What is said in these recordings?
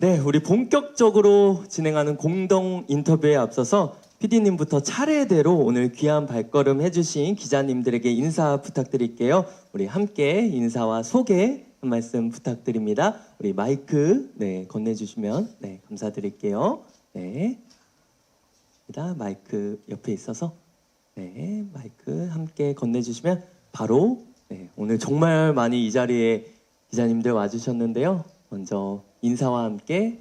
네, 우리 본격적으로 진행하는 공동 인터뷰에 앞서서 PD님부터 차례대로 오늘 귀한 발걸음 해주신 기자님들에게 인사 부탁드릴게요. 우리 함께 인사와 소개 한 말씀 부탁드립니다. 우리 마이크 건네주시면 감사드릴게요. 네, 마이크 옆에 있어서 마이크 함께 건네주시면 바로 오늘 정말 많이 이 자리에 기자님들 와주셨는데요. 먼저 인사와 함께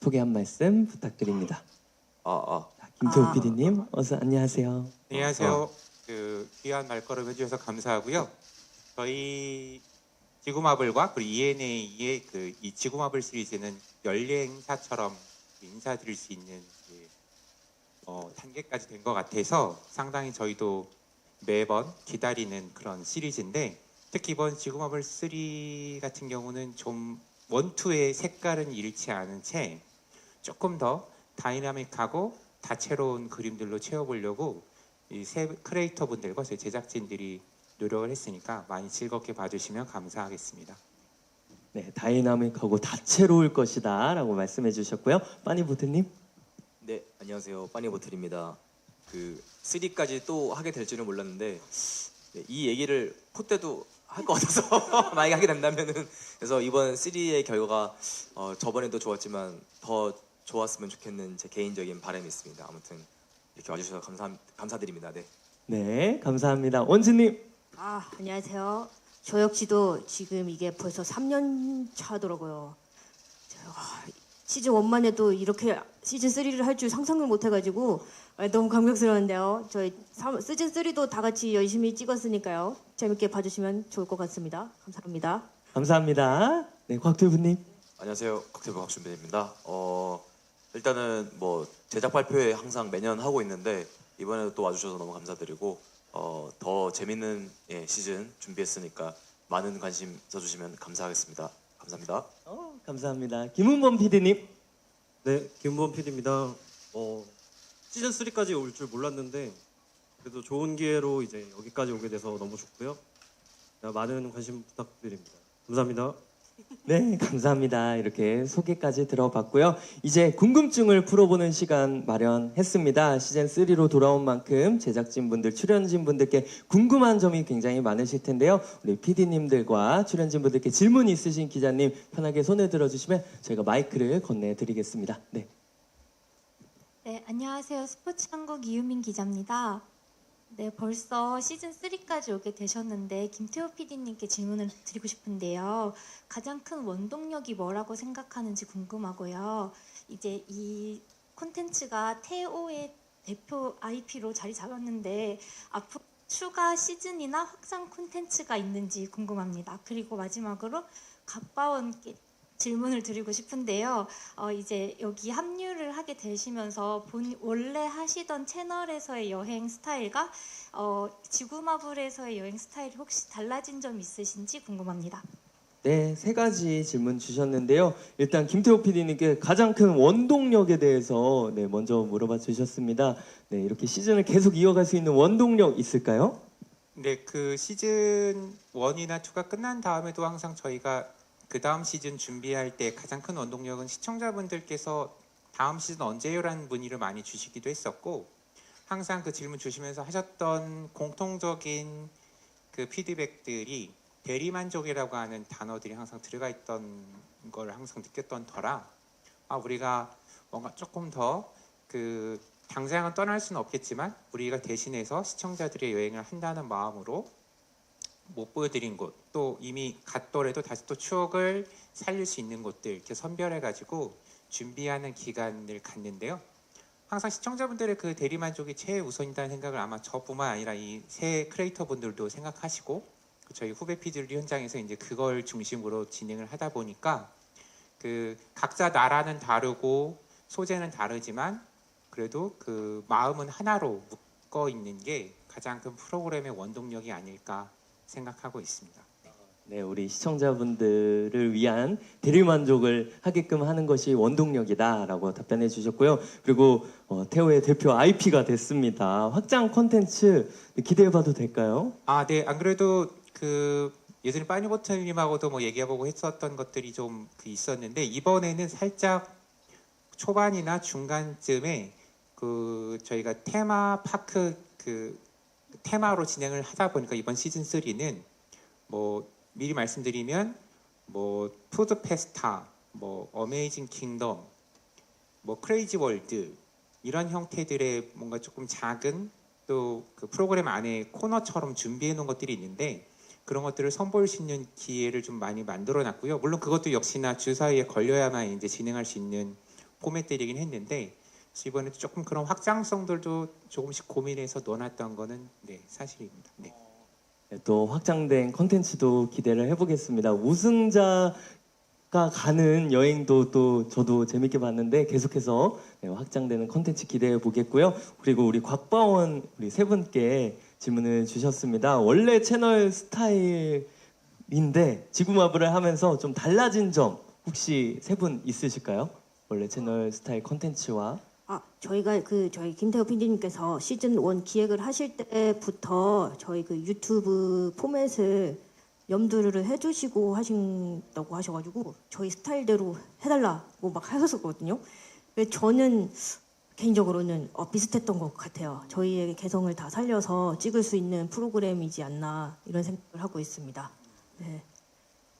소개 한 말씀 부탁드립니다. 김태호 PD님, 어서 안녕하세요. 안녕하세요. 그 귀한 말걸음 해주셔서 감사하고요. 저희 지구마블과 그리고 ENA의 이 지구마블 시리즈는 연례 행사처럼 인사드릴 수 있는 단계까지 된 것 같아서 상당히 저희도 매번 기다리는 그런 시리즈인데, 특히 이번 지구마블 3 같은 경우는 좀 원투의 색깔은 잃지 않은 채 조금 더 다이나믹하고 다채로운 그림들로 채워보려고 이 새 크리에이터 분들과 저희 제작진들이 노력을 했으니까 많이 즐겁게 봐주시면 감사하겠습니다. 네, 다이나믹하고 다채로울 것이다 라고 말씀해 주셨고요. 빠니보트님. 네, 안녕하세요. 빠니보틀입니다. 그 3까지 또 하게 될 줄은 몰랐는데 이 얘기를 콧대도 할 것 같아서 만약에 하게 된다면은, 그래서 이번 3의 결과가 저번에도 좋았지만 더 좋았으면 좋겠는 제 개인적인 바람이 있습니다. 아무튼 이렇게 와주셔서 감사드립니다. 네. 네, 감사합니다. 원진님. 안녕하세요. 저 역시도 지금 이게 벌써 3년 차더라고요. 시즌 1만 해도 이렇게 시즌 3를 할 줄 상상을 못 해가지고 너무 감격스러운데요. 저희 시즌 3도 다 같이 열심히 찍었으니까요. 재밌게 봐주시면 좋을 것 같습니다. 감사합니다. 감사합니다. 네, 곽튜브님. 안녕하세요. 곽태부 곽준빈입니다. 일단은 뭐 제작 발표회 항상 매년 하고 있는데 이번에도 또 와주셔서 너무 감사드리고 더 재밌는 시즌 준비했으니까 많은 관심 써주시면 감사하겠습니다. 감사합니다. 감사합니다. 김은범 PD님. 네, 김보원 PD입니다. 시즌 3까지 올 줄 몰랐는데 그래도 좋은 기회로 이제 여기까지 오게 돼서 너무 좋고요. 많은 관심 부탁드립니다. 감사합니다. 네, 감사합니다. 이렇게 소개까지 들어봤고요. 이제 궁금증을 풀어보는 시간 마련했습니다. 시즌 3로 돌아온 만큼 제작진분들, 출연진분들께 궁금한 점이 굉장히 많으실 텐데요. 우리 PD님들과 출연진분들께 질문 있으신 기자님 편하게 손을 들어주시면 저희가 마이크를 건네드리겠습니다. 네. 네, 안녕하세요. 스포츠 한국 이유민 기자입니다. 네, 벌써 시즌 3까지 오게 되셨는데 김태호 PD님께 질문을 드리고 싶은데요. 가장 큰 원동력이 뭐라고 생각하는지 궁금하고요. 이제 이 콘텐츠가 태호의 대표 IP로 자리 잡았는데 앞으로 추가 시즌이나 확장 콘텐츠가 있는지 궁금합니다. 그리고 마지막으로 각바원께 질문을 드리고 싶은데요. 이제 여기 합류를 하게 되시면서 원래 하시던 채널에서의 여행 스타일과 지구마블에서의 여행 스타일이 혹시 달라진 점 있으신지 궁금합니다. 네, 세 가지 질문 주셨는데요. 일단 김태호 PD님께 가장 큰 원동력에 대해서 먼저 물어봐 주셨습니다. 네, 이렇게 시즌을 계속 이어갈 수 있는 원동력 있을까요? 네, 그 시즌 1이나 2가 끝난 다음에도 항상 저희가 그 다음 시즌 준비할 때 가장 큰 원동력은 시청자분들께서 다음 시즌 언제요라는 문의를 많이 주시기도 했었고, 항상 그 질문 주시면서 하셨던 공통적인 그 피드백들이 대리만족이라고 하는 단어들이 항상 들어가 있던 걸 항상 느꼈던 터라, 우리가 뭔가 조금 더 그 당장은 떠날 수는 없겠지만 우리가 대신해서 시청자들의 여행을 한다는 마음으로 못 보여드린 곳, 또 이미 갔더라도 다시 또 추억을 살릴 수 있는 곳들 이렇게 선별해가지고 준비하는 기간을 갖는데요. 항상 시청자분들의 그 대리만족이 최우선이라는 생각을 아마 저뿐만 아니라 이 새 크리에이터분들도 생각하시고, 저희 후배 PD들 현장에서 이제 그걸 중심으로 진행을 하다 보니까 그 각자 나라는 다르고 소재는 다르지만 그래도 그 마음은 하나로 묶어 있는 게 가장 큰 프로그램의 원동력이 아닐까 생각하고 있습니다. 네, 우리 시청자분들을 위한 대리만족을 하게끔 하는 것이 원동력이다라고 답변해 주셨고요. 그리고 태호의 대표 IP가 됐습니다. 확장 콘텐츠 기대해봐도 될까요? 네, 안 그래도 그 예전에 빠니보틀님하고도 뭐 얘기해보고 했었던 것들이 좀 있었는데 이번에는 살짝 초반이나 중간쯤에 그 저희가 테마파크 그 테마로 진행을 하다 보니까 이번 시즌 3는 뭐 미리 말씀드리면 뭐 푸드 페스타, 뭐 어메이징 킹덤, 뭐 크레이지 월드 이런 형태들의 뭔가 조금 작은 또 그 프로그램 안에 코너처럼 준비해 놓은 것들이 있는데 그런 것들을 선보일 수 있는 기회를 좀 많이 만들어 놨고요. 물론 그것도 역시나 주사위에 걸려야만 이제 진행할 수 있는 포맷들이긴 했는데 그래서 이번에 조금 그런 확장성들도 조금씩 고민해서 넣어놨던 거는 네, 사실입니다. 네. 네, 또 확장된 컨텐츠도 기대를 해보겠습니다. 우승자가 가는 여행도 또 저도 재밌게 봤는데 계속해서 네, 확장되는 컨텐츠 기대해 보겠고요. 그리고 우리 곽바원 우리 세 분께 질문을 주셨습니다. 원래 채널 스타일인데 지구마블을 하면서 좀 달라진 점 혹시 세 분 있으실까요? 원래 채널 스타일 컨텐츠와 저희가 저희 김태호 PD님께서 시즌 1 기획을 하실 때부터 저희 그 유튜브 포맷을 염두를 해주시고 하신다고 하셔가지고 저희 스타일대로 해달라고 막 하셨었거든요. 근데 저는 개인적으로는 비슷했던 것 같아요. 저희의 개성을 다 살려서 찍을 수 있는 프로그램이지 않나 이런 생각을 하고 있습니다. 네.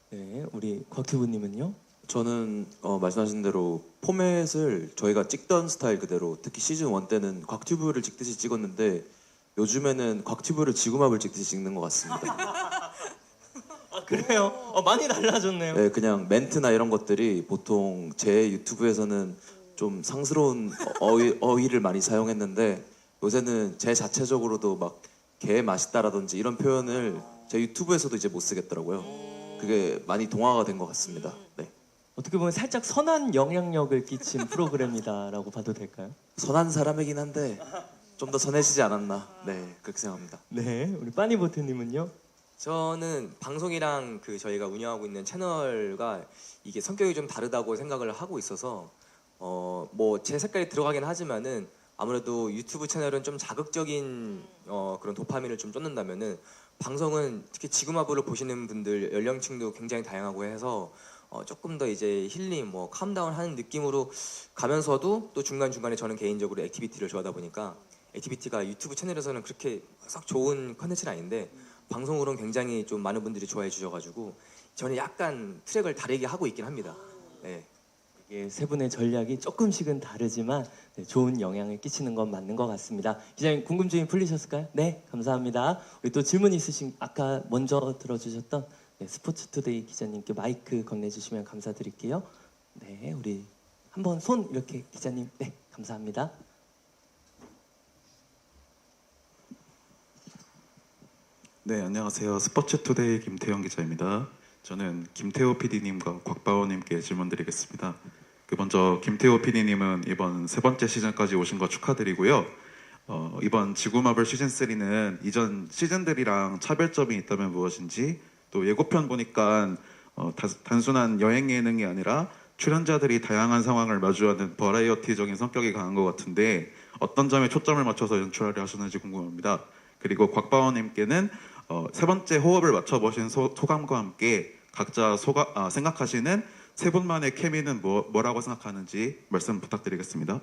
네, 우리 곽튜브님은요? 저는 말씀하신 대로 포맷을 저희가 찍던 스타일 그대로 특히 시즌 1 때는 곽튜브를 찍듯이 찍었는데 요즘에는 곽튜브를 지구마블 찍듯이 찍는 것 같습니다. 그래요? 많이 달라졌네요. 네, 그냥 멘트나 이런 것들이 보통 제 유튜브에서는 좀 상스러운 어휘를 많이 사용했는데 요새는 제 자체적으로도 막 개 맛있다라든지 이런 표현을 제 유튜브에서도 이제 못 쓰겠더라고요. 그게 많이 동화가 된 것 같습니다. 네. 어떻게 보면 살짝 선한 영향력을 끼친 프로그램이다라고 봐도 될까요? 선한 사람이긴 한데 좀 더 선해지지 않았나. 네, 그렇게 생각합니다. 네, 우리 빠니보트님은요? 저는 방송이랑 그 저희가 운영하고 있는 채널과 이게 성격이 좀 다르다고 생각을 하고 있어서 뭐 제 색깔이 들어가긴 하지만은 아무래도 유튜브 채널은 좀 자극적인 그런 도파민을 좀 쫓는다면은 방송은 특히 지구마블을 보시는 분들 연령층도 굉장히 다양하고 해서 조금 더 이제 힐링, 뭐 캄다운 하는 느낌으로 가면서도 또 중간중간에 저는 개인적으로 액티비티를 좋아하다 보니까 액티비티가 유튜브 채널에서는 그렇게 썩 좋은 컨텐츠는 아닌데 방송으로는 굉장히 좀 많은 분들이 좋아해 주셔가지고 저는 약간 트랙을 다르게 하고 있긴 합니다. 네. 이게 세 분의 전략이 조금씩은 다르지만 네, 좋은 영향을 끼치는 건 맞는 것 같습니다. 기자님 궁금증이 풀리셨을까요? 네, 감사합니다. 우리 또 질문 있으신 아까 먼저 들어주셨던 네, 스포츠투데이 기자님께 마이크 건네주시면 감사드릴게요. 네, 우리 한번 손 이렇게 기자님, 네, 감사합니다. 네, 안녕하세요. 스포츠투데이 김태형 기자입니다. 저는 김태호 PD님과 곽바오님께 질문드리겠습니다. 먼저 김태호 PD님은 이번 세 번째 시즌까지 오신 거 축하드리고요. 이번 지구마블 시즌 3는 이전 시즌들이랑 차별점이 있다면 무엇인지, 또 예고편 보니까 단순한 여행 예능이 아니라 출연자들이 다양한 상황을 마주하는 버라이어티적인 성격이 강한 것 같은데 어떤 점에 초점을 맞춰서 연출하려 하셨는지 궁금합니다. 그리고 곽바오님께는 세 번째 호흡을 맞춰보신 소감과 함께 각자 생각하시는 세 분만의 케미는 뭐라고 생각하는지 말씀 부탁드리겠습니다.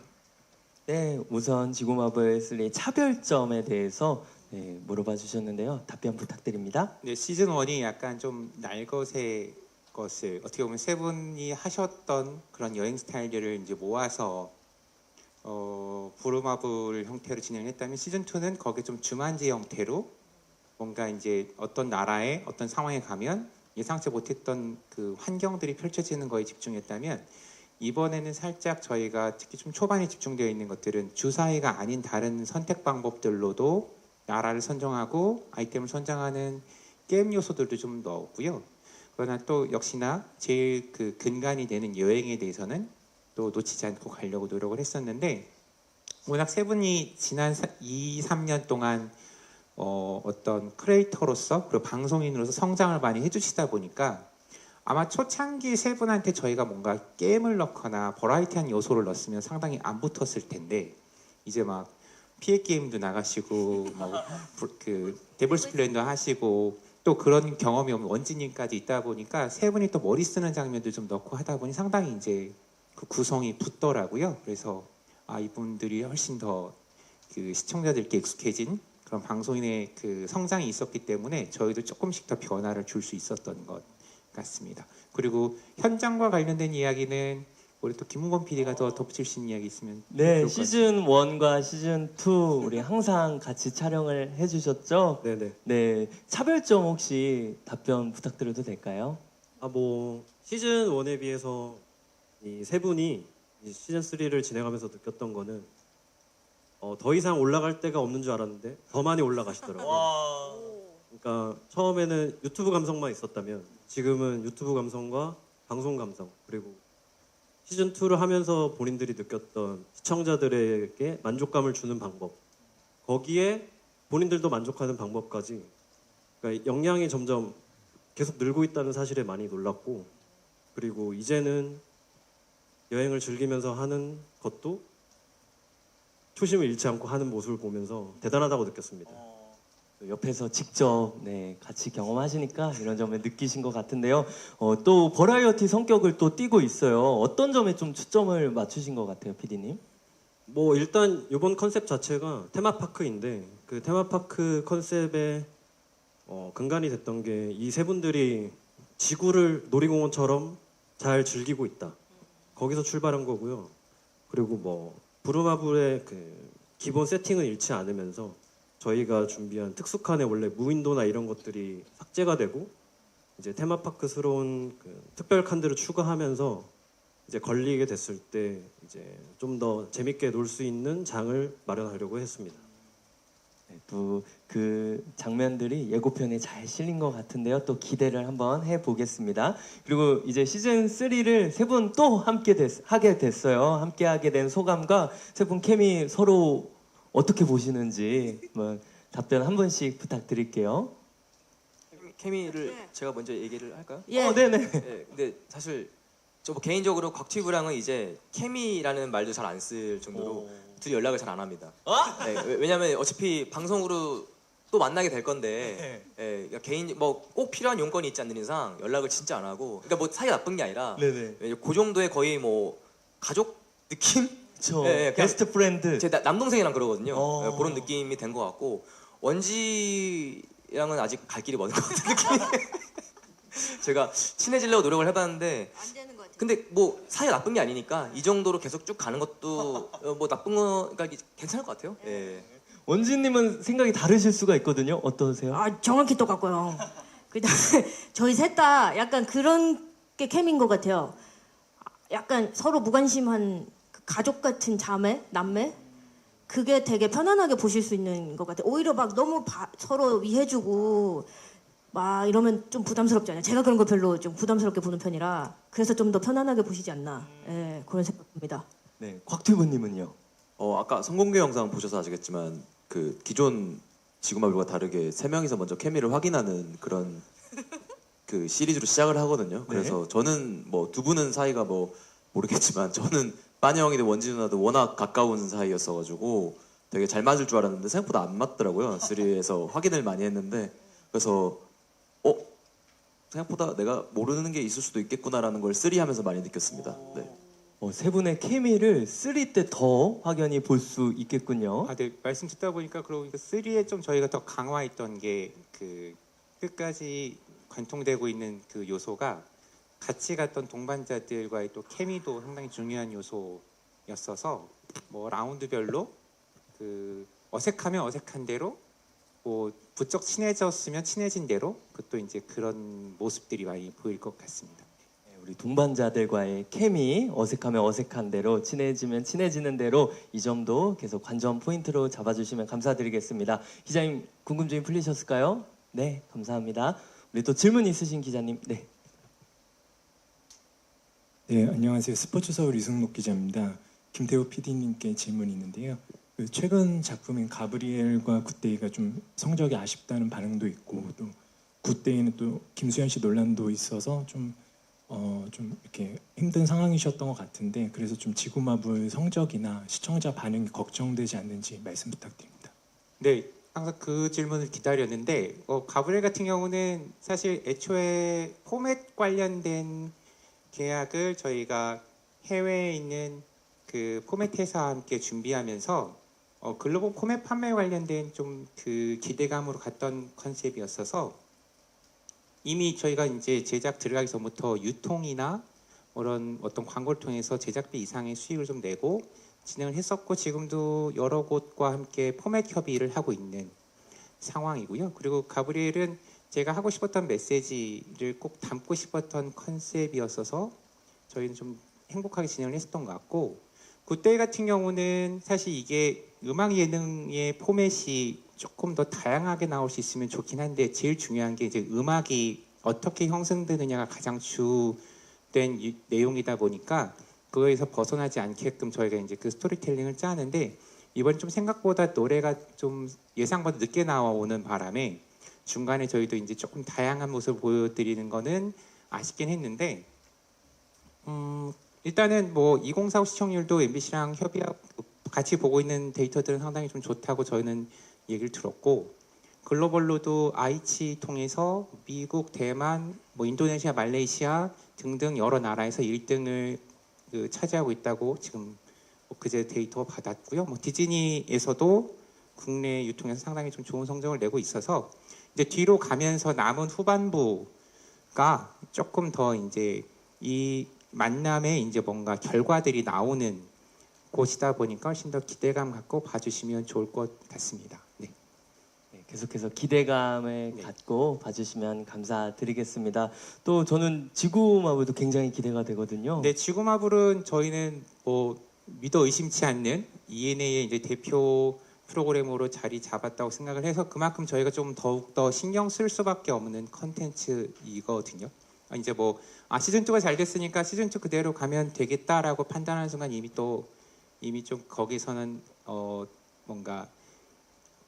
네, 우선 지구마블 3 차별점에 대해서 네, 물어봐 주셨는데요. 답변 부탁드립니다. 네, 시즌 1이 약간 좀 날것의 것을 어떻게 보면 세 분이 하셨던 그런 여행 스타일들을 이제 모아서 부루마블 형태로 진행했다면 시즌 2는 거기에 좀 주만지 형태로 뭔가 이제 어떤 나라에 어떤 상황에 가면 예상치 못했던 그 환경들이 펼쳐지는 거에 집중했다면 이번에는 살짝 저희가 특히 좀 초반에 집중되어 있는 것들은 주사위가 아닌 다른 선택 방법들로도 나라를 선정하고 아이템을 선정하는 게임 요소들도 좀 넣었고요. 그러나 또 역시나 제일 그 근간이 되는 여행에 대해서는 또 놓치지 않고 가려고 노력을 했었는데 워낙 세 분이 지난 2, 3년 동안 어떤 크리에이터로서 그리고 방송인으로서 성장을 많이 해주시다 보니까 아마 초창기 세 분한테 저희가 뭔가 게임을 넣거나 버라이티한 요소를 넣었으면 상당히 안 붙었을 텐데 이제 막 피해 게임도 나가시고 그 데블스 플랜도 하시고 또 그런 경험이 없는 원진님까지 있다 보니까 세 분이 또 머리 쓰는 장면도 좀 넣고 하다 보니 상당히 이제 그 구성이 붙더라고요. 그래서 이분들이 훨씬 더 그 시청자들께 익숙해진 그런 방송인의 그 성장이 있었기 때문에 저희도 조금씩 더 변화를 줄 수 있었던 것 같습니다. 그리고 현장과 관련된 이야기는 우리 또 김웅건 PD가 더 덧붙일 수 있는 이야기 있으면 네, 좋을 것 시즌 1과 시즌 2 우리 항상 같이 촬영을 해주셨죠? 네네. 네, 차별점 혹시 답변 부탁드려도 될까요? 뭐 시즌 1에 비해서 이 세 분이 이 시즌 3를 진행하면서 느꼈던 거는 더 이상 올라갈 데가 없는 줄 알았는데 더 많이 올라가시더라고요. 그러니까 처음에는 유튜브 감성만 있었다면 지금은 유튜브 감성과 방송 감성 그리고 시즌 2를 하면서 본인들이 느꼈던 시청자들에게 만족감을 주는 방법 거기에 본인들도 만족하는 방법까지 그러니까 역량이 점점 계속 늘고 있다는 사실에 많이 놀랐고 그리고 이제는 여행을 즐기면서 하는 것도 초심을 잃지 않고 하는 모습을 보면서 대단하다고 느꼈습니다. 옆에서 직접 같이 경험하시니까 이런 점을 느끼신 것 같은데요. 또 버라이어티 성격을 또 띠고 있어요. 어떤 점에 좀 초점을 맞추신 것 같아요, PD님? 뭐 일단 이번 컨셉 자체가 테마파크인데 그 테마파크 컨셉의 근간이 됐던 게 이 세 분들이 지구를 놀이공원처럼 잘 즐기고 있다. 거기서 출발한 거고요. 그리고 뭐 부루마블의 그 기본 세팅은 잃지 않으면서 저희가 준비한 특수칸에 원래 무인도나 이런 것들이 삭제가 되고 이제 테마파크스러운 그 특별 칸들을 추가하면서 이제 걸리게 됐을 때 이제 좀 더 재밌게 놀 수 있는 장을 마련하려고 했습니다. 네, 또 그 장면들이 예고편에 잘 실린 것 같은데요. 또 기대를 한번 해보겠습니다. 그리고 이제 시즌 3를 세 분 또 하게 됐어요. 함께 하게 된 소감과 세 분 케미 서로 어떻게 보시는지 한번 답변 한 분씩 부탁드릴게요. 케미를 제가 먼저 얘기를 할까요? 예. 네네. 네, 근데 사실 저 개인적으로 곽튜브랑은 이제 케미라는 말도 잘 안 쓸 정도로 둘이 연락을 잘 안 합니다. 네, 왜냐면 어차피 방송으로 또 만나게 될 건데 그러니까 개인 뭐 꼭 필요한 용건이 있지 않는 이상 연락을 진짜 안 하고 그러니까 뭐 사이가 나쁜 게 아니라 네네. 그 정도의 거의 뭐 가족 느낌? 저 네, 그냥 베스트 프렌드. 제 남동생이랑 그러거든요. 어. 네, 그런 느낌이 된 것 같고 원지랑은 아직 갈 길이 먼 것 같은 느낌이. 제가 친해지려고 노력을 해봤는데 안 되는 것 같아요. 근데 뭐 사이가 나쁜 게 아니니까 이 정도로 계속 쭉 가는 것도 뭐 나쁜 거 그러니까 괜찮을 것 같아요. 예. 원진님은 생각이 다르실 수가 있거든요. 어떠세요? 정확히 똑같고요. 그다음에 저희 셋 다 약간 그런 게 캠인 것 같아요. 약간 서로 무관심한 그 가족 같은 자매, 남매 그게 되게 편안하게 보실 수 있는 것 같아요. 오히려 막 너무 서로 위해주고 막 이러면 좀 부담스럽지 않아요? 제가 그런 거 별로 좀 부담스럽게 보는 편이라 그래서 좀 더 편안하게 보시지 않나 그런 생각입니다. 네, 곽튜브님은요? 아까 성공개 영상 보셔서 아시겠지만 그 기존 지구마블과 다르게 세 명이서 먼저 케미를 확인하는 그런 그 시리즈로 시작을 하거든요. 그래서 저는 뭐 두 분은 사이가 뭐 모르겠지만 저는 빠니 형이든 원진 누나도 워낙 가까운 사이였어가지고 되게 잘 맞을 줄 알았는데 생각보다 안 맞더라고요. 3에서 확인을 많이 했는데 그래서 생각보다 내가 모르는 게 있을 수도 있겠구나라는 걸 3 하면서 많이 느꼈습니다. 네. 세 분의 케미를 3 때 더 확연히 볼 수 있겠군요. 네, 말씀 듣다 보니까 그러고 3에 좀 저희가 더 강화했던 게 그 끝까지 관통되고 있는 그 요소가 같이 갔던 동반자들과의 또 케미도 상당히 중요한 요소였어서 뭐 라운드별로 그 어색하면 어색한 대로 뭐 부쩍 친해졌으면 친해진 대로 그것도 이제 그런 모습들이 많이 보일 것 같습니다. 우리 동반자들과의 케미, 어색하면 어색한 대로, 친해지면 친해지는 대로 이 점도 계속 관전 포인트로 잡아주시면 감사드리겠습니다. 기자님 궁금증이 풀리셨을까요? 네, 감사합니다. 우리 또 질문 있으신 기자님, 네. 네, 안녕하세요. 스포츠 서울 이승록 기자입니다. 김태호 PD님께 질문이 있는데요. 그 최근 작품인 가브리엘과 굿데이가 좀 성적이 아쉽다는 반응도 있고 또 굿데이는 또 김수현 씨 논란도 있어서 좀 이렇게 힘든 상황이셨던 것 같은데 그래서 좀 지구마블 성적이나 시청자 반응이 걱정되지 않는지 말씀 부탁드립니다. 네, 항상 그 질문을 기다렸는데 가브리엘 같은 경우는 사실 애초에 포맷 관련된 계약을 저희가 해외에 있는 그 포맷 회사와 함께 준비하면서 글로벌 포맷 판매 관련된 좀 그 기대감으로 갔던 컨셉이었어서 이미 저희가 이제 제작 들어가기 전부터 유통이나 그런 어떤 광고를 통해서 제작비 이상의 수익을 좀 내고 진행을 했었고 지금도 여러 곳과 함께 포맷 협의를 하고 있는 상황이고요. 그리고 가브리엘은 제가 하고 싶었던 메시지를 꼭 담고 싶었던 컨셉이었어서 저희는 좀 행복하게 진행을 했었던 것 같고 굿데이 같은 경우는 사실 이게 음악 예능의 포맷이 조금 더 다양하게 나올 수 있으면 좋긴 한데 제일 중요한 게 이제 음악이 어떻게 형성되느냐가 가장 주된 내용이다 보니까 그거에서 벗어나지 않게끔 저희가 이제 그 스토리텔링을 짜는데 이번 좀 생각보다 노래가 좀 예상보다 늦게 나오는 바람에 중간에 저희도 이제 조금 다양한 모습을 보여드리는 거는 아쉽긴 했는데 일단은 뭐 2045 시청률도 MBC랑 협의하고 같이 보고 있는 데이터들은 상당히 좀 좋다고 저희는 얘기를 들었고 글로벌로도 아이치 통해서 미국, 대만, 뭐 인도네시아, 말레이시아 등등 여러 나라에서 1등을 차지하고 있다고 지금 그제 데이터 받았고요. 뭐 디즈니에서도 국내 유통에서 상당히 좀 좋은 성적을 내고 있어서 이제 뒤로 가면서 남은 후반부가 조금 더 이제 이 만남에 이제 뭔가 결과들이 나오는 곳이다 보니까 훨씬 더 기대감 갖고 봐주시면 좋을 것 같습니다. 네. 네, 계속해서 기대감을 갖고 봐주시면 감사드리겠습니다. 또 저는 지구마블도 굉장히 기대가 되거든요. 네, 지구마블은 저희는 뭐 믿어 의심치 않는 ENA의 이제 대표 프로그램으로 자리 잡았다고 생각을 해서 그만큼 저희가 좀 더욱더 신경 쓸 수밖에 없는 컨텐츠이거든요. 이제 뭐 시즌 2가 잘 됐으니까 시즌 2 그대로 가면 되겠다라고 판단하는 순간 이미 좀 거기서는 뭔가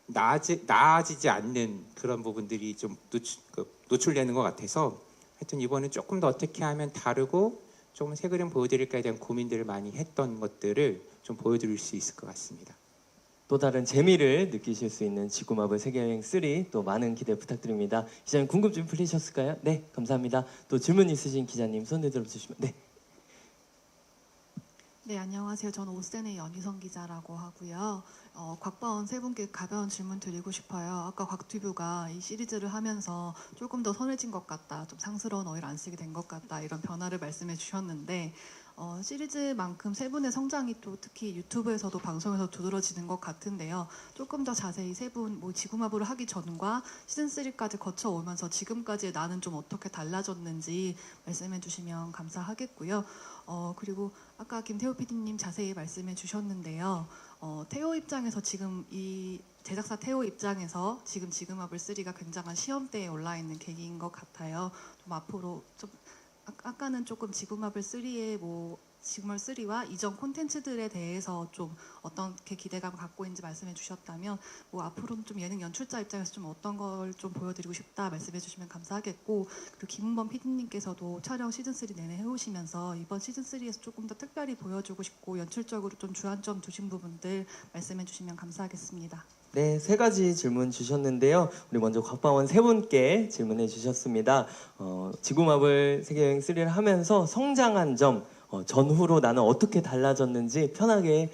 나아지지 않는 그런 부분들이 좀 노출되는 것 같아서 하여튼 이번엔 조금 더 어떻게 하면 다르고 조금 새 그림 보여드릴까에 대한 고민들을 많이 했던 것들을 좀 보여드릴 수 있을 것 같습니다. 또 다른 재미를 느끼실 수 있는 지구마블 세계여행 3 또 많은 기대 부탁드립니다. 기자님 궁금증 풀리셨을까요? 네, 감사합니다. 또 질문 있으신 기자님 손 들어 주시면 네. 네, 안녕하세요. 저는 오센의 연희성 기자라고 하고요. 곽바원 세 분께 가벼운 질문 드리고 싶어요. 아까 곽튜브가 이 시리즈를 하면서 조금 더 선해진 것 같다, 좀 상스러운 어휘를 안 쓰게 된 것 같다 이런 변화를 말씀해 주셨는데 시리즈만큼 세 분의 성장이 또 특히 유튜브에서도 방송에서 두드러지는 것 같은데요. 조금 더 자세히 세 분 지구마블을 하기 전과 시즌 3까지 거쳐오면서 지금까지의 나는 좀 어떻게 달라졌는지 말씀해 주시면 감사하겠고요. 그리고 아까 김태호 PD님 자세히 말씀해 주셨는데요. 태호 입장에서 지금 이 제작사 태호 입장에서 지금 지구마블 3가 굉장한 시험대에 올라 있는 계기인 것 같아요. 좀 앞으로 좀 아까는 조금 지구마블 3의 지구마블 3와 이전 콘텐츠들에 대해서 좀 어떻게 기대감을 갖고 있는지 말씀해 주셨다면 앞으로는 좀 예능 연출자 입장에서 좀 어떤 걸 좀 보여드리고 싶다 말씀해 주시면 감사하겠고 그리고 김은범 PD님께서도 촬영 시즌 3 내내 해오시면서 이번 시즌 3에서 조금 더 특별히 보여주고 싶고 연출적으로 좀 주안점 두신 부분들 말씀해 주시면 감사하겠습니다. 네, 세 가지 질문 주셨는데요. 우리 먼저 곽바원 세 분께 질문해 주셨습니다. 지구마블 세계여행 3를 하면서 성장한 점, 전후로 나는 어떻게 달라졌는지 편하게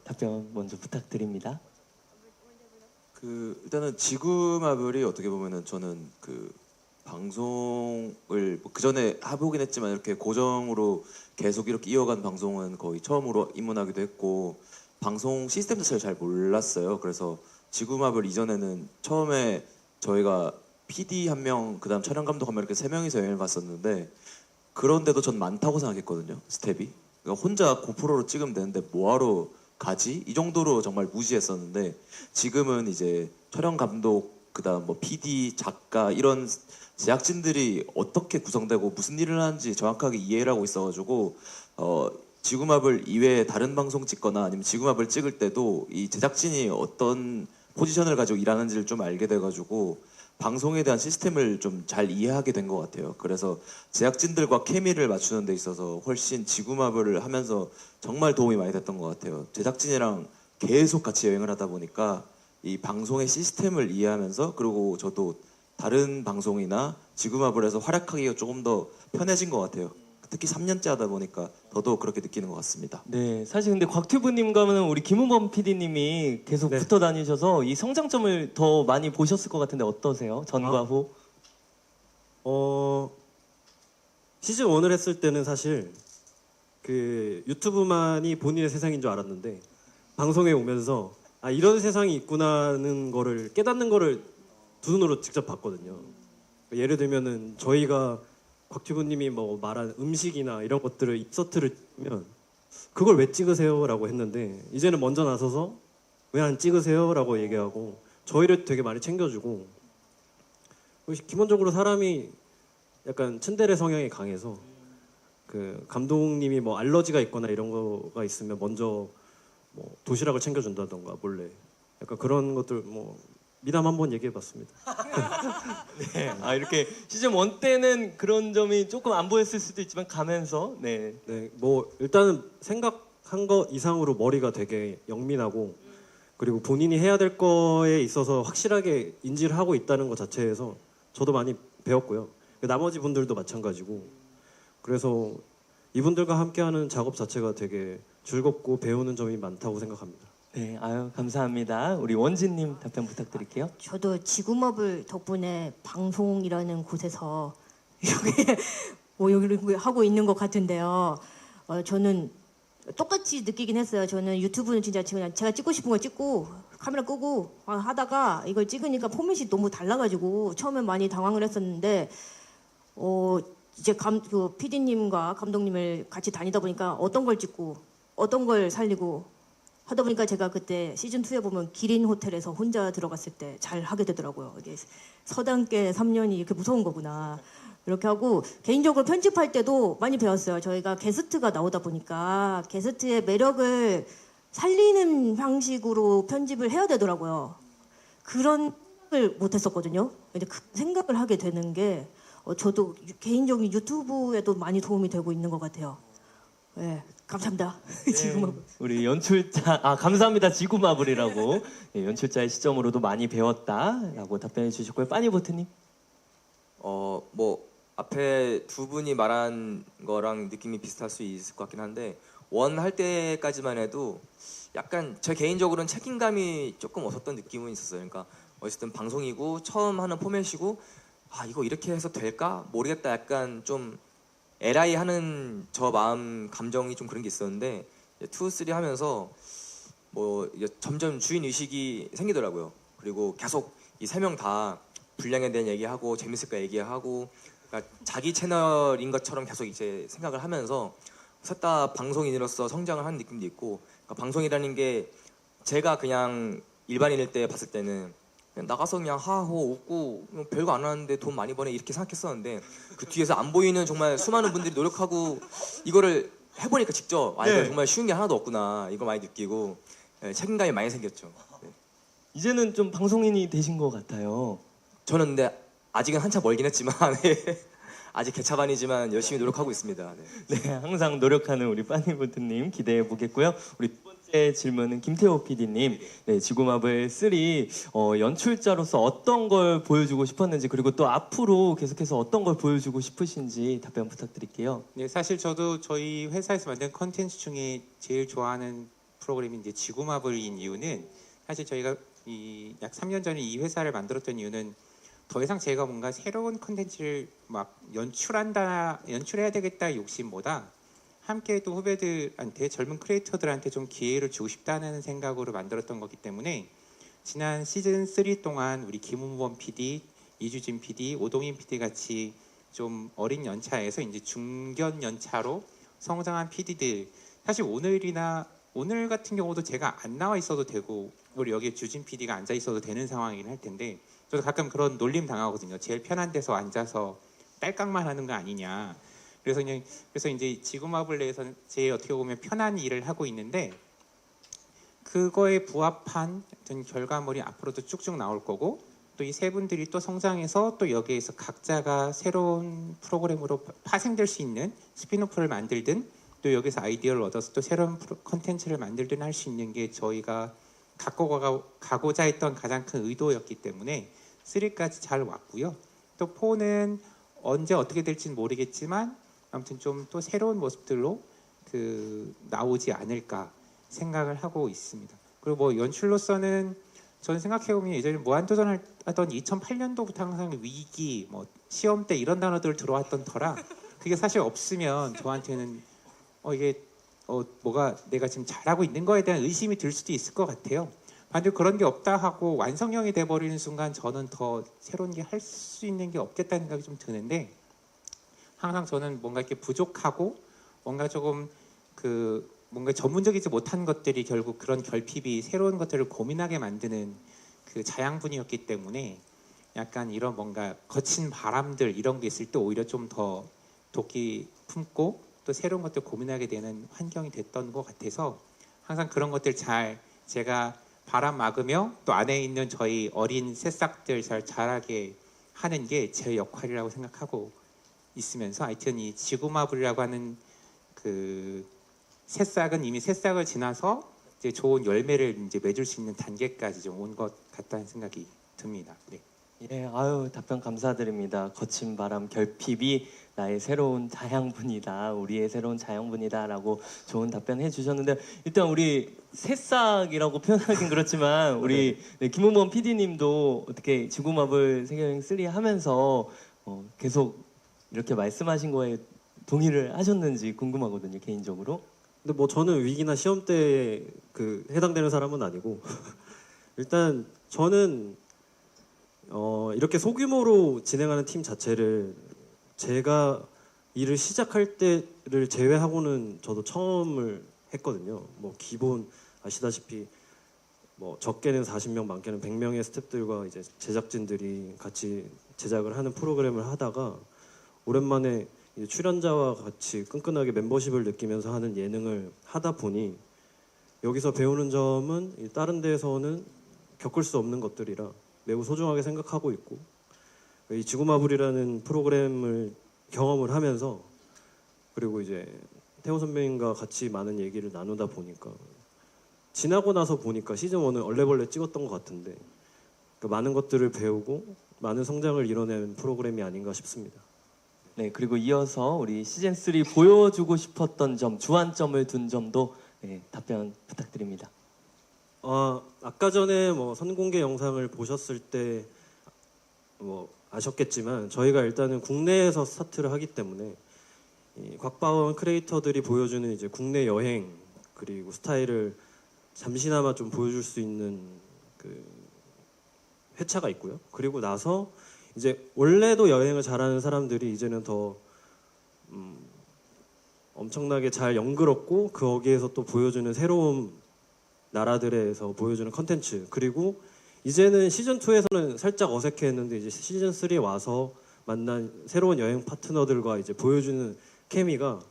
답변 먼저 부탁드립니다. 일단은 지구마블이 어떻게 보면은 저는 방송을 그 전에 해보긴 했지만 이렇게 고정으로 계속 이렇게 이어간 방송은 거의 처음으로 입문하기도 했고 방송 시스템 자체를 잘 몰랐어요. 그래서 지구마블 이전에는 처음에 저희가 PD 한 명, 그다음 촬영 감독 한 명 이렇게 세 명이서 여행을 갔었는데 그런데도 전 많다고 생각했거든요. 스텝이. 그러니까 혼자 고프로로 찍으면 되는데 뭐하러 가지? 이 정도로 정말 무지했었는데 지금은 이제 촬영 감독, 그다음 뭐 PD, 작가 이런 제작진들이 어떻게 구성되고 무슨 일을 하는지 정확하게 이해를 하고 있어가지고 지구마블 이외에 다른 방송 찍거나 아니면 지구마블 찍을 때도 이 제작진이 어떤 포지션을 가지고 일하는지를 좀 알게 돼가지고 방송에 대한 시스템을 좀 잘 이해하게 된 것 같아요. 그래서 제작진들과 케미를 맞추는 데 있어서 훨씬 지구마블을 하면서 정말 도움이 많이 됐던 것 같아요. 제작진이랑 계속 같이 여행을 하다 보니까 이 방송의 시스템을 이해하면서 그리고 저도 다른 방송이나 지구마블에서 활약하기가 조금 더 편해진 것 같아요. 특히 3년째 하다 보니까 더더욱 그렇게 느끼는 것 같습니다. 네, 사실 근데 곽튜브님과는 우리 김은범 PD님이 계속 네. 붙어 다니셔서 이 성장점을 더 많이 보셨을 것 같은데 어떠세요? 전과 후? 시즌 1을 했을 때는 사실 그 유튜브만이 본인의 세상인 줄 알았는데 방송에 오면서 아 이런 세상이 있구나는 거를 깨닫는 거를 두 눈으로 직접 봤거든요. 예를 들면은 저희가 곽튜브님이 뭐 말한 음식이나 이런 것들을 인서트를 찍으면 그걸 왜 찍으세요라고 했는데 이제는 먼저 나서서 왜 안 찍으세요라고 얘기하고 저희를 되게 많이 챙겨주고 기본적으로 사람이 약간 츤데레 성향이 강해서 그 감독님이 뭐 알러지가 있거나 이런 거가 있으면 먼저 뭐 도시락을 챙겨준다던가 몰래 약간 그런 것들 뭐 미담 한번 얘기해봤습니다. 네, 아 이렇게 시즌 1 때는 그런 점이 조금 안 보였을 수도 있지만 가면서 네, 네, 뭐 일단은 생각한 거 이상으로 머리가 되게 영민하고 그리고 본인이 해야 될 거에 있어서 확실하게 인지를 하고 있다는 것 자체에서 저도 많이 배웠고요. 나머지 분들도 마찬가지고 그래서 이분들과 함께하는 작업 자체가 되게 즐겁고 배우는 점이 많다고 생각합니다. 네, 아유 감사합니다. 우리 원진님 답변 부탁드릴게요. 저도 지구마블 덕분에 방송이라는 곳에서 이렇게 뭐 여기 하고 있는 것 같은데요. 저는 똑같이 느끼긴 했어요. 저는 유튜브는 진짜 그냥 제가 찍고 싶은 거 찍고 카메라 끄고 하다가 이걸 찍으니까 포맷이 너무 달라가지고 처음엔 많이 당황을 했었는데 이제 그 PD님과 감독님을 같이 다니다 보니까 어떤 걸 찍고 어떤 걸 살리고 하다 보니까 제가 그때 시즌 2에 보면 기린 호텔에서 혼자 들어갔을 때 잘 하게 되더라고요. 이게 서당계 3년이 이렇게 무서운 거구나. 이렇게 하고 개인적으로 편집할 때도 많이 배웠어요. 저희가 게스트가 나오다 보니까 게스트의 매력을 살리는 방식으로 편집을 해야 되더라고요. 그런 생각을 못 했었거든요. 근데 그 생각을 하게 되는 게 저도 개인적인 유튜브에도 많이 도움이 되고 있는 것 같아요. 네, 감사합니다. 지구마블. 우리 연출자 감사합니다 지구마블이라고 예, 연출자의 시점으로도 많이 배웠다라고 답변해 주셨고요. 빠니보트님. 뭐 앞에 두 분이 말한 거랑 느낌이 비슷할 수 있을 것 같긴 한데 원 할 때까지만 해도 약간 제 개인적으로는 책임감이 조금 없었던 느낌은 있었어요. 그러니까 어쨌든 방송이고 처음 하는 포맷이고 아 이거 이렇게 해서 될까 모르겠다 약간 좀 LI 하는 저 마음 감정이 좀 그런 게 있었는데 2, 3 하면서 뭐 이게 점점 주인 의식이 생기더라고요. 그리고 계속 이 세 명 다 분량에 대한 얘기하고 재밌을까 얘기하고 그러니까 자기 채널인 것처럼 계속 이제 생각을 하면서 셋 다 방송인으로서 성장을 하는 느낌도 있고 그러니까 방송이라는 게 제가 그냥 일반인일 때 봤을 때는 그냥 나가서 그냥 하하호 웃고 별거 안 하는데 돈 많이 버네 이렇게 생각했었는데 그 뒤에서 안 보이는 정말 수많은 분들이 노력하고 이거를 해보니까 직접 아 이거 네. 정말 쉬운 게 하나도 없구나 이거 많이 느끼고 책임감이 많이 생겼죠. 네. 이제는 좀 방송인이 되신 것 같아요. 저는 근데 아직은 한참 멀긴 했지만 아직 개차반이지만 열심히 노력하고 있습니다. 네. 네, 항상 노력하는 우리 빠니보트님 기대해 보겠고요. 우리 두 번째 질문은 김태호 PD님. 네, 지구마블 3 연출자로서 어떤 걸 보여주고 싶었는지 그리고 또 앞으로 계속해서 어떤 걸 보여주고 싶으신지 답변 부탁드릴게요. 네, 사실 저도 저희 회사에서 만든 컨텐츠 중에 제일 좋아하는 프로그램이 이제 지구마블인 이유는 사실 저희가 약 3년 전에 이 회사를 만들었던 이유는 더 이상 제가 뭔가 새로운 컨텐츠를 막 연출해야 되겠다 욕심보다 함께 또 후배들한테 젊은 크리에이터들한테 좀 기회를 주고 싶다는 생각으로 만들었던 거기 때문에 지난 시즌 3 동안 우리 김은범 PD, 이주진 PD, 오동인 PD 같이 좀 어린 연차에서 이제 중견 연차로 성장한 PD들 사실 오늘 같은 경우도 제가 안 나와 있어도 되고 우리 여기에 주진 PD가 앉아 있어도 되는 상황이긴 할 텐데 저도 가끔 그런 놀림 당하거든요. 제일 편한 데서 앉아서 딸깍만 하는 거 아니냐. 그래서 이제 지구마블 내에서는 제일 어떻게 보면 편한 일을 하고 있는데 그거에 부합한 어떤 결과물이 앞으로도 쭉쭉 나올 거고 또 이 세 분들이 또 성장해서 또 여기에서 각자가 새로운 프로그램으로 파생될 수 있는 스피노프를 만들든 또 여기서 아이디어를 얻어서 또 새로운 컨텐츠를 만들든 할 수 있는 게 저희가 가고자 했던 가장 큰 의도였기 때문에 3까지 잘 왔고요. 또 4는 언제 어떻게 될지는 모르겠지만 아무튼 좀 또 새로운 모습들로 나오지 않을까 생각을 하고 있습니다. 그리고 뭐 연출로서는 저는 생각해보면 예전에 무한도전 하던 2008년도부터 항상 위기, 뭐 시험 때 이런 단어들 들어왔던 터라 그게 사실 없으면 저한테는 이게 뭐가 내가 지금 잘하고 있는 거에 대한 의심이 들 수도 있을 것 같아요. 반대로 그런 게 없다 하고 완성형이 돼버리는 순간 저는 더 새로운 게 할 수 있는 게 없겠다는 생각이 좀 드는데 항상 저는 뭔가 이렇게 부족하고 뭔가 조금 뭔가 전문적이지 못한 것들이 결국 그런 결핍이 새로운 것들을 고민하게 만드는 그 자양분이었기 때문에 약간 이런 뭔가 거친 바람들 이런 게 있을 때 오히려 좀 더 도끼 품고 또 새로운 것들 고민하게 되는 환경이 됐던 것 같아서 항상 그런 것들 잘 제가 바람 막으며 또 안에 있는 저희 어린 새싹들 잘 자라게 하는 게 제 역할이라고 생각하고 있으면서 하여튼 이 지구마블이라고 하는 그 새싹은 이미 새싹을 지나서 이제 좋은 열매를 이제 맺을 수 있는 단계까지 좀 온 것 같다는 생각이 듭니다. 네. 예, 아유 답변 감사드립니다. 거친 바람 결핍이 나의 새로운 자양분이다, 우리의 새로운 자양분이다라고 좋은 답변 해주셨는데 일단 우리 새싹이라고 표현하긴 그렇지만 우리 김은범 PD님도 어떻게 지구마블 세계여행 3 하면서 계속 이렇게 말씀하신 거에 동의를 하셨는지 궁금하거든요, 개인적으로. 근데 뭐 저는 위기나 시험 때 해당되는 사람은 아니고 일단 저는 이렇게 소규모로 진행하는 팀 자체를 제가 일을 시작할 때를 제외하고는 저도 처음을 했거든요. 뭐 기본 아시다시피 뭐 적게는 40명, 많게는 100명의 스태프들과 이제 제작진들이 같이 제작을 하는 프로그램을 하다가 오랜만에 이제 출연자와 같이 끈끈하게 멤버십을 느끼면서 하는 예능을 하다 보니 여기서 배우는 점은 다른 데에서는 겪을 수 없는 것들이라 매우 소중하게 생각하고 있고 이 지구마블이라는 프로그램을 경험을 하면서 그리고 이제 태호 선배님과 같이 많은 얘기를 나누다 보니까 지나고 나서 보니까 시즌 1은 얼레벌레 찍었던 것 같은데 많은 것들을 배우고 많은 성장을 이뤄낸 프로그램이 아닌가 싶습니다. 네, 그리고 이어서 우리 시즌 3 보여주고 싶었던 점, 주안점을 둔 점도 답변 부탁드립니다. 아까 전에 뭐 선공개 영상을 보셨을 때 뭐 아셨겠지만 저희가 일단은 국내에서 스타트를 하기 때문에 이 곽바원 크리에이터들이 보여주는 이제 국내 여행 그리고 스타일을 잠시나마 좀 보여줄 수 있는 그 회차가 있고요. 그리고 나서 이제 원래도 여행을 잘하는 사람들이 이제는 더 엄청나게 잘 연결었고 거기에서 또 보여주는 새로운 나라들에서 보여주는 컨텐츠 그리고 이제는 시즌 2에서는 살짝 어색해했는데 이제 시즌 3에 와서 만난 새로운 여행 파트너들과 이제 보여주는 케미가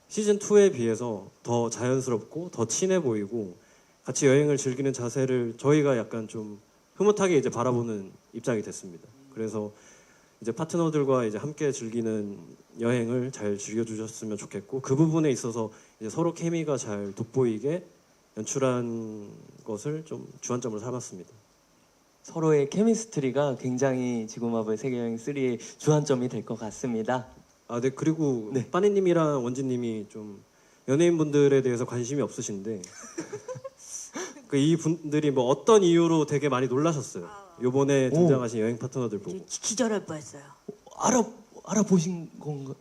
시즌 2에 비해서 더 자연스럽고 더 친해 보이고 같이 여행을 즐기는 자세를 저희가 약간 좀 흐뭇하게 이제 바라보는 입장이 됐습니다. 그래서 이제 파트너들과 이제 함께 즐기는 여행을 잘 즐겨주셨으면 좋겠고 그 부분에 있어서 이제 서로 케미가 잘 돋보이게 연출한 것을 좀 주안점을 삼았습니다. 서로의 케미스트리가 굉장히 지구마블 세계여행 3의 주안점이 될 것 같습니다. 네 그리고 빠니님이랑 원진님이 좀 연예인분들에 대해서 관심이 없으신데 이 분들이 뭐 어떤 이유로 되게 많이 놀라셨어요. 요번에 등장하신 여행 파트너들 보고 기절할 뻔했어요. 알아보신 건가?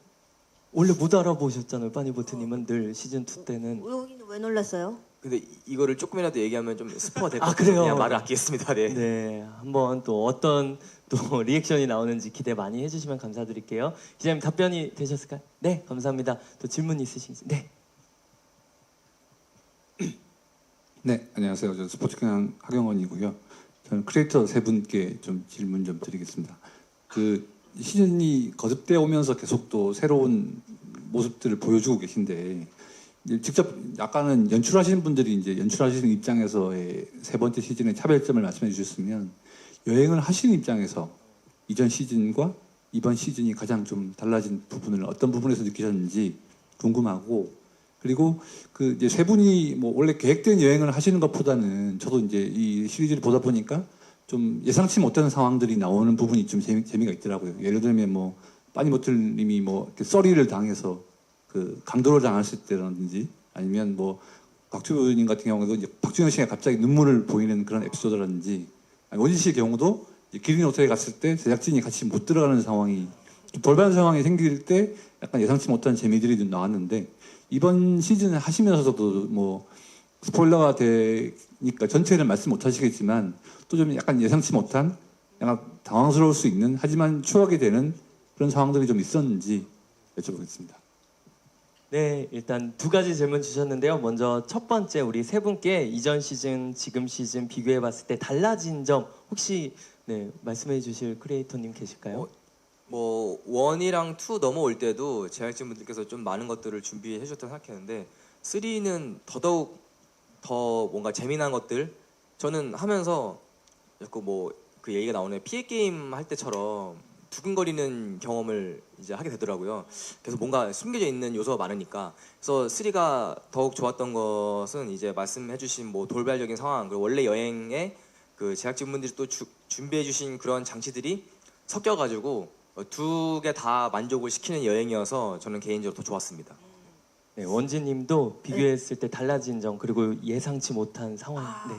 원래 못 알아보셨잖아요. 빠니보트님은 늘 시즌 2 때는. 여기는 왜 놀랐어요? 근데 이거를 조금이라도 얘기하면 좀 스포가 될 것 같아서 그래요? 그냥 말을 아끼겠습니다. 네. 네, 한번 또 어떤 또 리액션이 나오는지 기대 많이 해주시면 감사드릴게요. 기자님 답변이 되셨을까요? 네, 감사합니다. 또 질문 있으신지? 네. 네, 안녕하세요. 저는 스포츠경 하경원이고요. 저는 크리에이터 세 분께 좀 질문 좀 드리겠습니다. 그 시즌이 거듭되어 오면서 계속 또 새로운 모습들을 보여주고 계신데 직접 약간은 연출하시는 분들이 이제 연출하시는 입장에서의 세 번째 시즌의 차별점을 말씀해 주셨으면 여행을 하시는 입장에서 이전 시즌과 이번 시즌이 가장 좀 달라진 부분을 어떤 부분에서 느끼셨는지 궁금하고 그리고 그 이제 세 분이 뭐 원래 계획된 여행을 하시는 것보다는 저도 이제 이 시리즈를 보다 보니까 좀 예상치 못한 상황들이 나오는 부분이 좀 재미가 있더라고요. 예를 들면 뭐 빠니보틀님이 뭐 이렇게 썰이를 당해서 그 강도를 당했을 때라든지 아니면 뭐 곽튜브님 같은 경우도 이제 박준영 씨가 갑자기 눈물을 보이는 그런 에피소드라든지 원진 씨의 경우도 기린 호텔에 갔을 때 제작진이 같이 못 들어가는 상황이 돌발 상황이 생길 때 약간 예상치 못한 재미들이 좀 나왔는데 이번 시즌을 하시면서도 뭐 스포일러가 되니까 전체를 말씀 못 하시겠지만 또 좀 약간 예상치 못한 약간 당황스러울 수 있는 하지만 추억이 되는 그런 상황들이 좀 있었는지 여쭤보겠습니다. 네, 일단 두 가지 질문 주셨는데요. 먼저 첫 번째 우리 세 분께 이전 시즌, 지금 시즌 비교해 봤을 때 달라진 점 혹시 네, 말씀해 주실 크리에이터님 계실까요? 뭐 1이랑 2 넘어올 때도 제작진분들께서 좀 많은 것들을 준비해 주셨다고 생각했는데 3는 더더욱 더 뭔가 재미난 것들 저는 하면서 자꾸 뭐 그 얘기가 나오네 피해 게임 할 때처럼 두근거리는 경험을 이제 하게 되더라고요. 그래서 뭔가 숨겨져 있는 요소가 많으니까 그래서 3가 더욱 좋았던 것은 이제 말씀해주신 뭐 돌발적인 상황 그리고 원래 여행에 그 제작진분들이 또 준비해주신 그런 장치들이 섞여가지고 두 개 다 만족을 시키는 여행이어서 저는 개인적으로 더 좋았습니다. 네, 원진님도 비교했을 때 달라진 점 그리고 예상치 못한 상황. 네.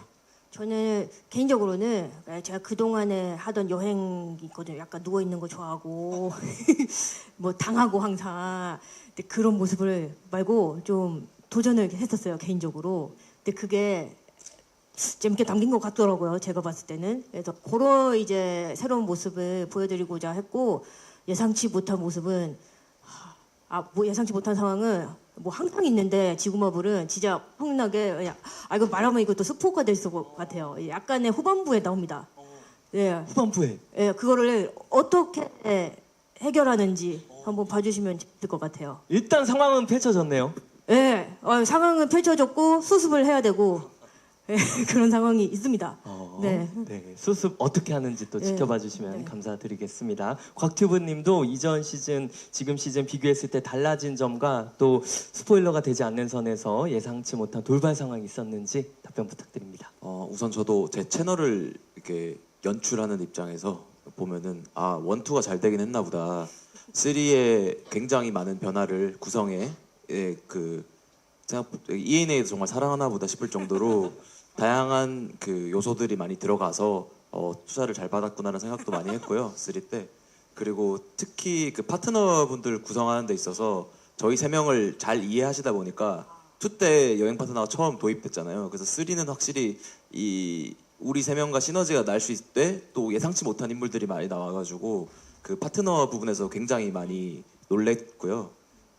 저는 개인적으로는 제가 그동안에 하던 여행이 있거든요. 약간 누워있는 거 좋아하고 뭐 당하고 항상 근데 그런 모습을 말고 좀 도전을 했었어요. 개인적으로. 근데 그게 재밌게 담긴 것 같더라고요. 제가 봤을 때는. 그래서 그런 이제 새로운 모습을 보여드리고자 했고 예상치 못한 모습은 뭐 예상치 못한 상황은 뭐 항상 있는데 지구마블은 진짜 폭나게 이거 말하면 이것도 스포가 될 것 같아요. 약간의 후반부에 나옵니다. 네. 후반부에. 네, 그거를 어떻게 해결하는지 한번 봐주시면 될 것 같아요. 일단 상황은 펼쳐졌네요. 네, 상황은 펼쳐졌고 수습을 해야 되고 네, 그런 상황이 있습니다. 네. 네, 수습 어떻게 하는지 또 네. 지켜봐 주시면 네. 감사드리겠습니다. 곽튜브님도 이전 시즌, 지금 시즌 비교했을 때 달라진 점과 또 스포일러가 되지 않는 선에서 예상치 못한 돌발 상황이 있었는지 답변 부탁드립니다. 우선 저도 제 채널을 이렇게 연출하는 입장에서 보면은 1, 2가 잘 되긴 했나 보다. 3에 굉장히 많은 변화를 구성해 그 ENA에도 정말 사랑하나 보다 싶을 정도로 다양한 그 요소들이 많이 들어가서 투자를 잘 받았구나라는 생각도 많이 했고요. 3 때. 그리고 특히 그 파트너분들 구성하는 데 있어서 저희 3명을 잘 이해하시다 보니까 2 때 여행 파트너가 처음 도입됐잖아요. 그래서 3는 확실히 우리 3명과 시너지가 날 수 있을 때 또 예상치 못한 인물들이 많이 나와가지고 그 파트너 부분에서 굉장히 많이 놀랬고요.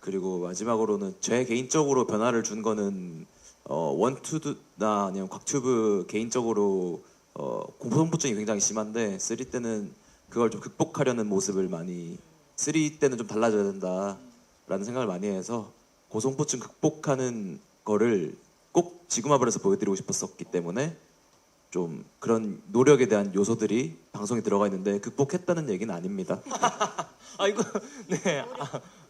그리고 마지막으로는 제 개인적으로 변화를 준 거는 1, 2나 아니면 곽튜브 개인적으로 공포공포증이 굉장히 심한데 3 때는 그걸 좀 극복하려는 모습을 많이 3 때는 좀 달라져야 된다라는 생각을 많이 해서 고소공포증 극복하는 거를 꼭 지구마블에서 보여드리고 싶었었기 때문에 좀 그런 노력에 대한 요소들이 방송에 들어가 있는데 극복했다는 얘기는 아닙니다. 이거 네.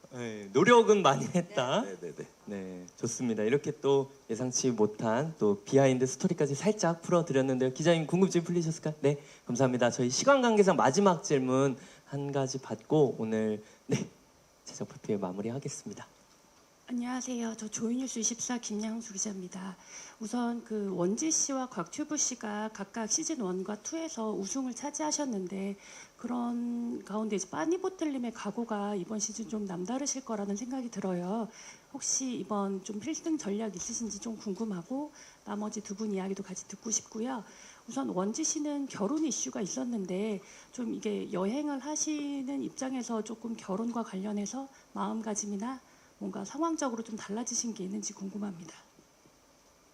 네, 노력은 많이 했다. 네네네. 네, 좋습니다. 이렇게 또 예상치 못한 또 비하인드 스토리까지 살짝 풀어드렸는데요. 기자님 궁금증 풀리셨을까요? 네, 감사합니다. 저희 시간 관계상 마지막 질문 한 가지 받고 오늘 제작 발표에 마무리하겠습니다. 안녕하세요. 저 조이뉴스 24 김양수 기자입니다. 우선 그 원지 씨와 곽튜브 씨가 각각 시즌 1과 2에서 우승을 차지하셨는데 그런 가운데 이제 빠니보틀님의 각오가 이번 시즌 좀 남다르실 거라는 생각이 들어요. 혹시 이번 좀 필승 전략 있으신지 좀 궁금하고 나머지 두 분 이야기도 같이 듣고 싶고요. 우선 원지 씨는 결혼 이슈가 있었는데 좀 이게 여행을 하시는 입장에서 조금 결혼과 관련해서 마음가짐이나 뭔가 상황적으로 좀 달라지신 게 있는지 궁금합니다.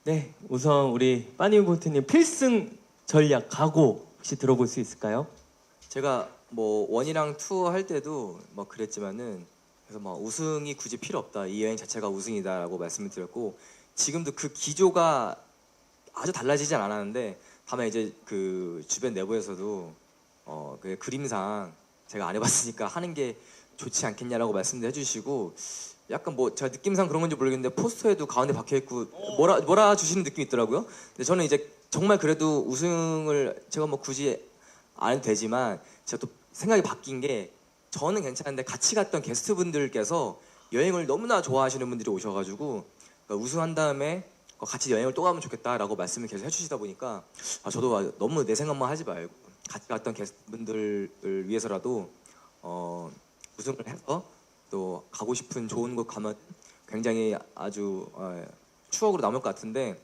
네, 우선 우리 빠니보트님 필승 전략 각오 혹시 들어볼 수 있을까요? 제가 뭐 1이랑 2 할 때도 뭐 그랬지만은 그래서 뭐 우승이 굳이 필요 없다. 이 여행 자체가 우승이다라고 말씀을 드렸고 지금도 그 기조가 아주 달라지진 않았는데 다만 이제 그 주변 내부에서도 그 그림상 제가 안 해봤으니까 하는 게 좋지 않겠냐라고 말씀도 해주시고 약간 뭐 제가 느낌상 그런 건지 모르겠는데 포스터에도 가운데 박혀 있고 뭐라 주시는 느낌이 있더라고요. 근데 저는 이제 정말 그래도 우승을 제가 뭐 굳이 안 해도 되지만 제가 또 생각이 바뀐 게 저는 괜찮은데 같이 갔던 게스트분들께서 여행을 너무나 좋아하시는 분들이 오셔가지고 그러니까 우승한 다음에 같이 여행을 또 가면 좋겠다라고 말씀을 계속 해주시다 보니까 저도 너무 내 생각만 하지 말고 같이 갔던 게스트분들을 위해서라도 우승을 해서 또 가고 싶은 좋은 곳 가면 굉장히 아주 추억으로 남을 것 같은데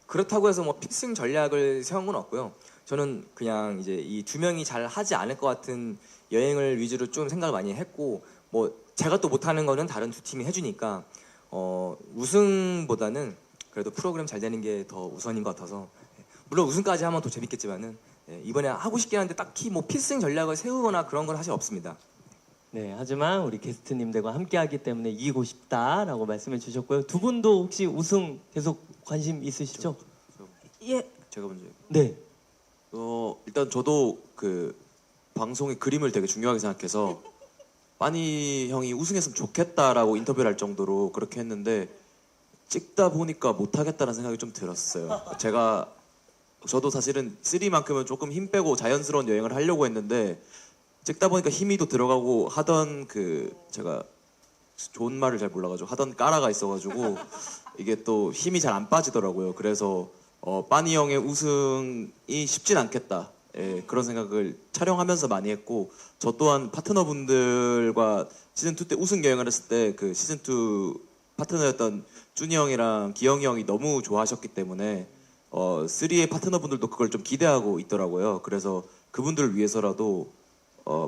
그렇다고 해서 뭐 픽싱 전략을 세운 건 없고요. 저는 그냥 이제 이 두 명이 잘 하지 않을 것 같은 여행을 위주로 좀 생각을 많이 했고 뭐 제가 또 못하는 거는 다른 두 팀이 해주니까 우승보다는 그래도 프로그램 잘 되는 게 더 우선인 것 같아서 물론 우승까지 하면 더 재밌겠지만은 이번에 하고 싶긴 한데 딱히 뭐 필승 전략을 세우거나 그런 건 사실 없습니다. 네, 하지만 우리 게스트님들과 함께하기 때문에 이기고 싶다라고 말씀해 주셨고요. 두 분도 혹시 우승 계속 관심 있으시죠? 예. 제가 먼저. 네. 일단 저도 그 방송의 그림을 되게 중요하게 생각해서 빠니 형이 우승했으면 좋겠다라고 인터뷰를 할 정도로 그렇게 했는데 찍다 보니까 못하겠다는 생각이 좀 들었어요. 저도 사실은 3만큼은 조금 힘 빼고 자연스러운 여행을 하려고 했는데 찍다 보니까 힘이 또 들어가고 하던 제가 좋은 말을 잘 몰라가지고 하던 까라가 있어가지고 이게 또 힘이 잘 안 빠지더라고요. 그래서 빠니 형의 우승이 쉽진 않겠다. 그런 생각을 촬영하면서 많이 했고 저 또한 파트너분들과 시즌2 때 우승 여행을 했을 때 그 시즌2 파트너였던 준이 형이랑 기영이 형이 너무 좋아하셨기 때문에 3의 파트너분들도 그걸 좀 기대하고 있더라고요. 그래서 그분들을 위해서라도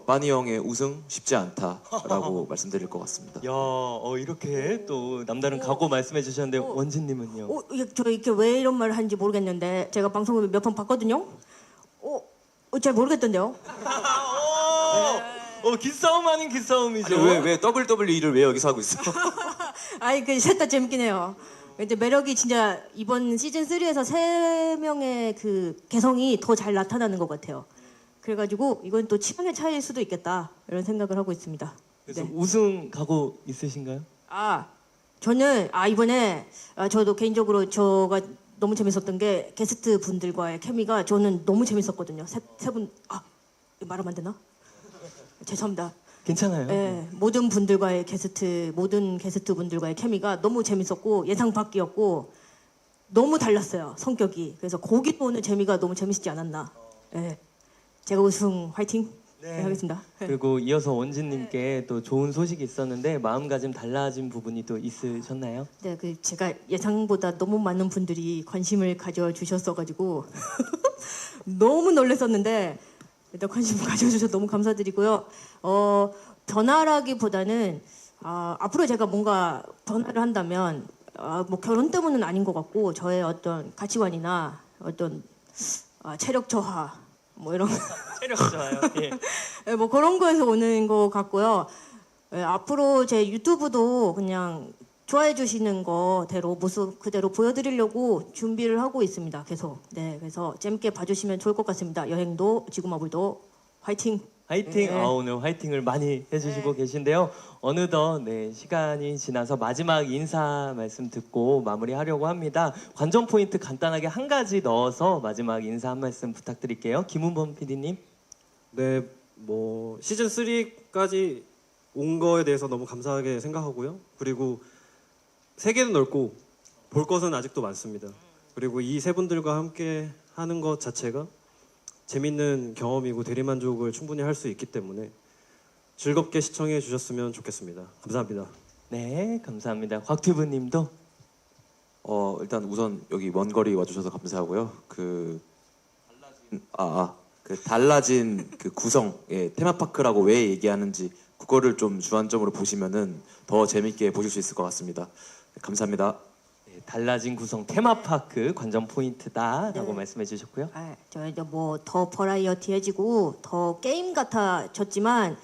빠니 형의 우승 쉽지 않다라고 말씀드릴 것 같습니다. 야, 이렇게 또 남다른 각오 말씀해 주셨는데 원진님은요? 저 이렇게 왜 이런 말을 하는지 모르겠는데 제가 방송을 몇 번 봤거든요. 잘 모르겠던데요. 기싸움 아닌 기싸움이죠. 아니, 왜 WWE를 왜 여기서 하고 있어? 아니 셋 다 재밌긴 해요. 근데 매력이 진짜 이번 시즌 3에서 3명의 그 개성이 더 잘 나타나는 것 같아요. 그래가지고 이건 또 취향의 차이일 수도 있겠다 이런 생각을 하고 있습니다. 그래서 네. 우승 각오 있으신가요? 저는 이번에 저도 개인적으로 저가 너무 재밌었던 게 게스트 분들과의 케미가 저는 너무 재밌었거든요. 세 분 말하면 안 되나? 죄송합니다. 괜찮아요. 네, 모든 게스트 분들과의 케미가 너무 재밌었고 예상 밖이었고 너무 달랐어요 성격이. 그래서 거기 보는 재미가 너무 재밌지 않았나. 네, 제가 우승 화이팅 하겠습니다. 그리고 이어서 원진님께 또 좋은 소식이 있었는데 마음가짐 달라진 부분이 또 있으셨나요? 네, 제가 예상보다 너무 많은 분들이 관심을 가져주셨어가지고 너무 놀랐었는데 일단 관심 가져주셔서 너무 감사드리고요. 변화라기보다는 앞으로 제가 뭔가 변화를 한다면 뭐 결혼 때문은 아닌 것 같고 저의 어떤 가치관이나 어떤 체력 저하 뭐 이런 체력 좋아요. 네, 뭐 그런 거에서 오는 것 같고요. 앞으로 제 유튜브도 그냥 좋아해 주시는 거대로 모습 그대로 보여드리려고 준비를 하고 있습니다. 계속. 네, 그래서 재밌게 봐주시면 좋을 것 같습니다. 여행도 지구마블도 화이팅. 화이팅! 네. 오늘 화이팅을 많이 해주시고 계신데요. 어느덧 시간이 지나서 마지막 인사 말씀 듣고 마무리하려고 합니다. 관전 포인트 간단하게 한 가지 넣어서 마지막 인사 한 말씀 부탁드릴게요. 김은범 PD님. 네, 뭐 시즌 3까지 온 거에 대해서 너무 감사하게 생각하고요. 그리고 세계는 넓고 볼 것은 아직도 많습니다. 그리고 이 세 분들과 함께 하는 것 자체가 재밌는 경험이고 대리만족을 충분히 할 수 있기 때문에 즐겁게 시청해 주셨으면 좋겠습니다. 감사합니다. 네, 감사합니다. 곽튜브님도. 일단 우선 여기 먼 거리 와주셔서 감사하고요. 달라진 그 구성, 테마파크라고 왜 얘기하는지 그거를 좀 주안점으로 보시면은 더 재밌게 보실 수 있을 것 같습니다. 감사합니다. 네, 달라진 구성 테마파크 관전 포인트다라고 네. 말씀해 주셨고요. 저희도 뭐 더 버라이어티해지고 더 게임 같아졌지만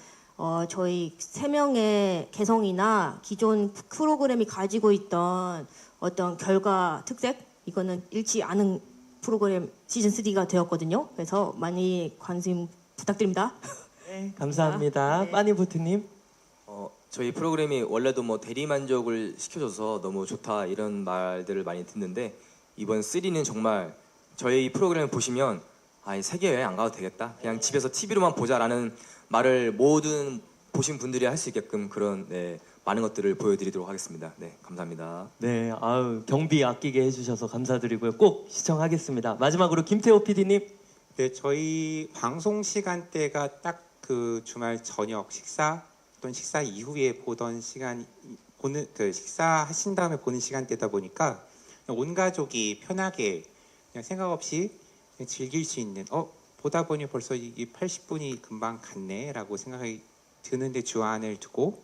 저희 3명의 개성이나 기존 프로그램이 가지고 있던 어떤 결과 특색 이거는 잃지 않은 프로그램 시즌 3가 되었거든요. 그래서 많이 관심 부탁드립니다. 네, 감사합니다. 빠니보트님. 저희 프로그램이 원래도 뭐 대리 만족을 시켜줘서 너무 좋다 이런 말들을 많이 듣는데 이번 3는 정말 저희 프로그램 보시면 이 세계 여행 안 가도 되겠다. 그냥 집에서 TV로만 보자라는 말을 모든 보신 분들이 할 수 있게끔 그런 많은 것들을 보여드리도록 하겠습니다. 네, 감사합니다. 네, 아유 경비 아끼게 해주셔서 감사드리고요. 꼭 시청하겠습니다. 마지막으로 김태호 PD님. 네, 저희 방송 시간대가 딱 그 주말 저녁 식사 또는 식사 이후에 보던 시간 보는 그 식사하신 다음에 보는 시간대다 보니까 온 가족이 편하게 그냥 생각 없이 그냥 즐길 수 있는 보다 보니 벌써 이 80분이 금방 갔네라고 생각이 드는데 주안을 두고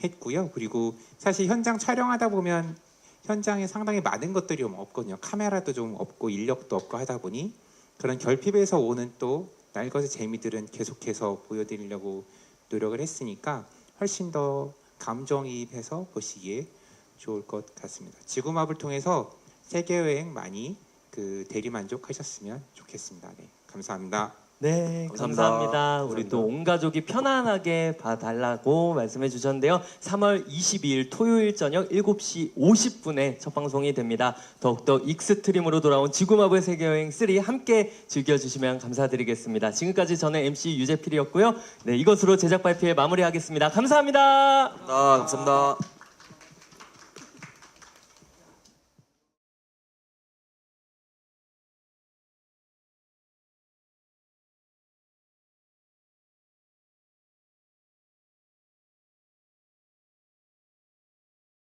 했고요. 그리고 사실 현장 촬영하다 보면 현장에 상당히 많은 것들이 없거든요. 카메라도 좀 없고 인력도 없고 하다 보니 그런 결핍에서 오는 또 날것의 재미들은 계속해서 보여드리려고 노력을 했으니까 훨씬 더 감정이입해서 보시기에 좋을 것 같습니다. 지구마블 통해서 세계 여행 많이 그 대리 만족하셨으면 좋겠습니다. 네, 감사합니다. 네, 감사합니다. 우리 또 온 가족이 편안하게 봐달라고 말씀해 주셨는데요. 3월 22일 토요일 저녁 7시 50분에 첫 방송이 됩니다. 더욱더 익스트림으로 돌아온 지구마블 세계여행 3 함께 즐겨주시면 감사드리겠습니다. 지금까지 저는 MC 유재필이었고요. 네, 이것으로 제작 발표회 마무리하겠습니다. 감사합니다. 감사합니다.